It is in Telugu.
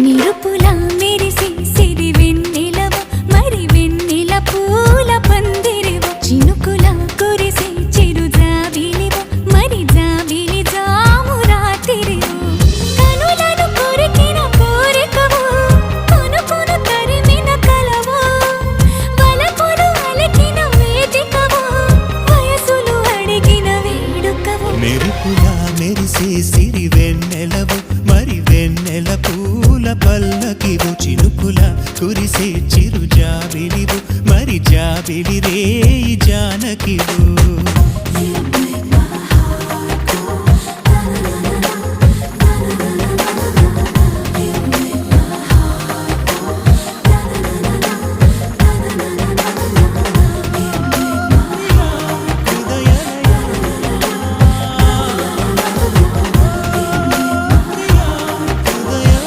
నిరుపుల మెరిసి సిరి వెన్నెలవ మరి వెన్నెల పూల పందిరివ చినుకుల కురిసి చిరు జాబిలివ మరి జాబిలి జాము రాత్రివ కనులను కొరికిన కోరికవు కొనుకొను తరిమిన కలవు వలపులు అలికిన వేదికవు వయసులు అడిగిన వేడుకవు మెరుపుల మెరిసే సిరి వెన్నెలవు మరి వెన్నెల పూల పల్లకివు చినుకుల కురిసే చిరు జాబిలివు మరి జాబిలి రేయి జానకివు